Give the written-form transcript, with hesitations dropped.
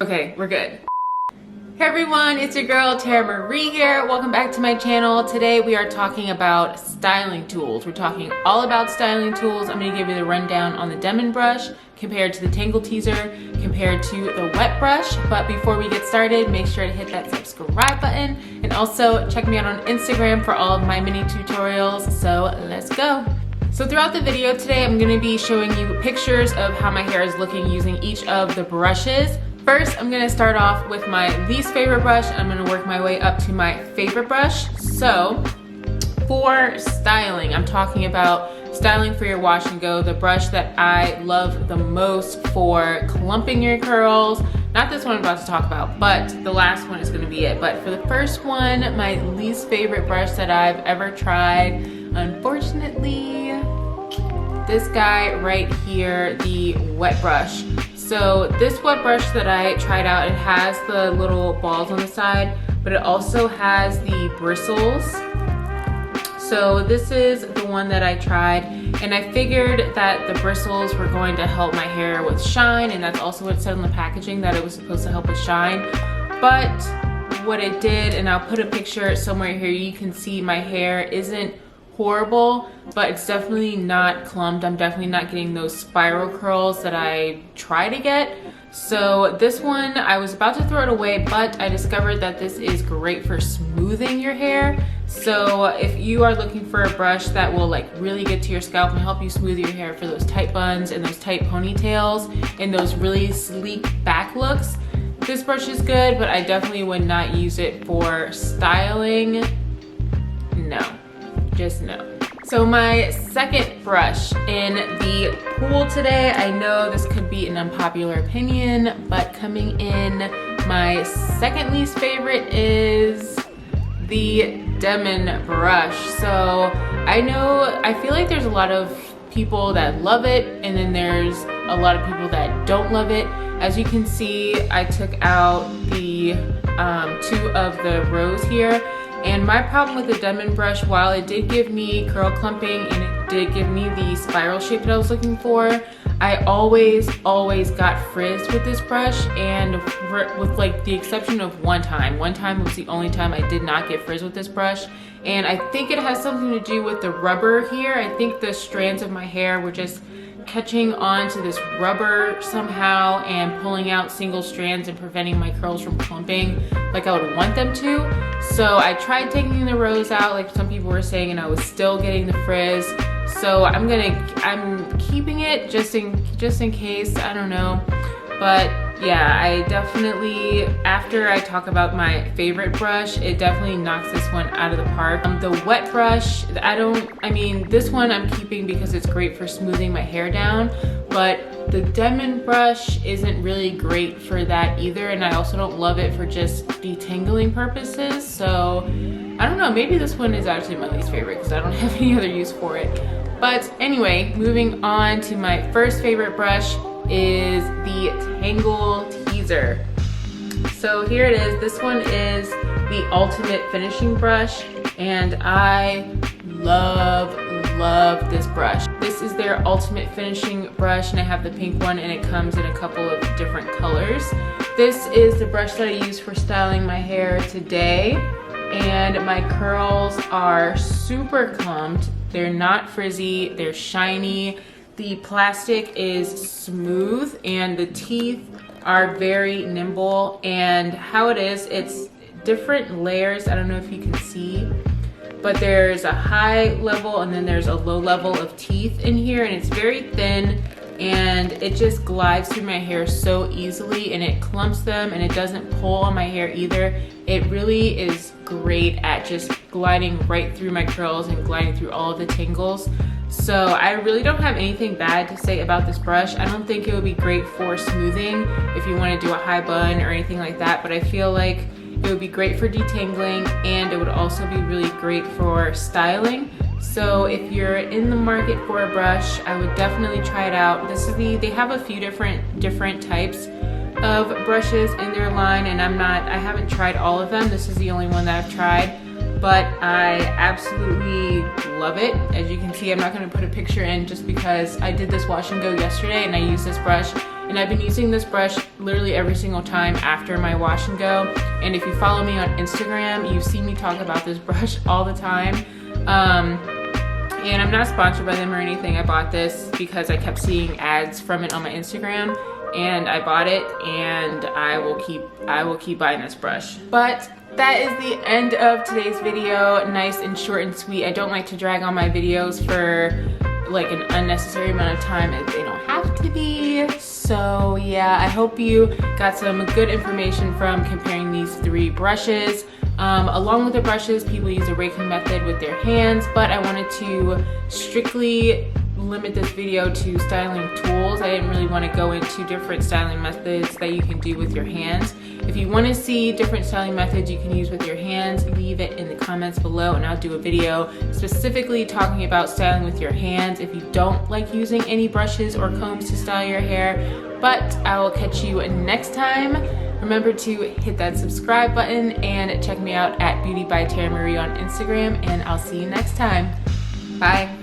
Okay, we're good. Hey everyone, it's your girl Tara Marie here. Welcome back to my channel. Today we are talking about styling tools. We're talking all about styling tools. I'm going to give you the rundown on the Denman Brush compared to the Tangle Teezer, compared to the Wet Brush. But before we get started, make sure to hit that subscribe button and also check me out on Instagram for all of my mini tutorials. So let's go. So throughout the video today, I'm going to be showing you pictures of how my hair is looking using each of the brushes. First, I'm gonna start off with my least favorite brush. I'm gonna work my way up to my favorite brush. So, for styling, I'm talking about styling for your wash and go, the brush that I love the most for clumping your curls. Not this one I'm about to talk about, but the last one is gonna be it. But for the first one, my least favorite brush that I've ever tried, unfortunately, this guy right here, the Wet Brush. So this Wet Brush that I tried out, it has the little balls on the side, but it also has the bristles. So this is the one that I tried, and I figured that the bristles were going to help my hair with shine, and that's also what it said on the packaging, that it was supposed to help with shine. But what it did, and I'll put a picture somewhere here, you can see my hair isn't horrible, but it's definitely not clumped. I'm definitely not getting those spiral curls that I try to get. So this one, I was about to throw it away, but I discovered that this is great for smoothing your hair. So if you are looking for a brush that will like really get to your scalp and help you smooth your hair for those tight buns and those tight ponytails and those really sleek back looks, this brush is good, but I definitely would not use it for styling. No. Just no. So my second brush in the pool today, I know this could be an unpopular opinion, but coming in, my second least favorite is the Denman Brush. So I feel like there's a lot of people that love it, and then there's a lot of people that don't love it. As you can see, I took out the two of the rows here. And my problem with the Denman Brush, while it did give me curl clumping and it did give me the spiral shape that I was looking for, I always got frizzed with this brush, and with like the exception of one time was the only time I did not get frizzed with this brush. And I think it has something to do with the rubber here. I think the strands of my hair were just catching on to this rubber somehow and pulling out single strands and preventing my curls from clumping like I would want them to. So I tried taking the rows out like some people were saying, and I was still getting the frizz. So I'm keeping it just in case, I don't know. But yeah, I definitely, after I talk about my favorite brush, it definitely knocks this one out of the park. The Wet Brush, this one I'm keeping because it's great for smoothing my hair down, but the Denman Brush isn't really great for that either, and I also don't love it for just detangling purposes. So I don't know, maybe this one is actually my least favorite because I don't have any other use for it. But anyway, moving on to my first favorite brush is the Tangle Teezer. So here it is. This one is the ultimate finishing brush, and I love this brush. This is their ultimate finishing brush, and I have the pink one, and it comes in a couple of different colors. This is the brush that I use for styling my hair today, and my curls are super clumped. They're not frizzy, they're shiny. The plastic is smooth and the teeth are very nimble, and how it is, it's different layers. I don't know if you can see, but there's a high level and then there's a low level of teeth in here, and it's very thin and it just glides through my hair so easily, and it clumps them and it doesn't pull on my hair either. It really is great at just gliding right through my curls and gliding through all of the tangles. So I really don't have anything bad to say about this brush. I don't think it would be great for smoothing if you want to do a high bun or anything like that, but I feel like it would be great for detangling, and it would also be really great for styling. So if you're in the market for a brush, I would definitely try it out. They have a few different types of brushes in their line, and I haven't tried all of them. This is the only one that I've tried. but I absolutely love it. As you can see, I'm not going to put a picture in just because I did this wash and go yesterday and I used this brush, and I've been using this brush literally every single time after my wash and go. And if you follow me on Instagram, you've seen me talk about this brush all the time. And I'm not sponsored by them or anything. I bought this because I kept seeing ads from it on my Instagram, and I bought it, and I will keep buying this brush. But that is the end of today's video. Nice and short and sweet. I don't like to drag on my videos for like an unnecessary amount of time if they don't have to be. So yeah, I hope you got some good information from comparing these 3 brushes. Along with the brushes, people use a raking method with their hands, but I wanted to strictly limit this video to styling tools. I didn't really want to go into different styling methods that you can do with your hands. If you want to see different styling methods you can use with your hands, leave it in the comments below and I'll do a video specifically talking about styling with your hands if you don't like using any brushes or combs to style your hair. But I will catch you next time. Remember to hit that subscribe button and check me out at Beauty by Tara Marie on Instagram, and I'll see you next time. Bye.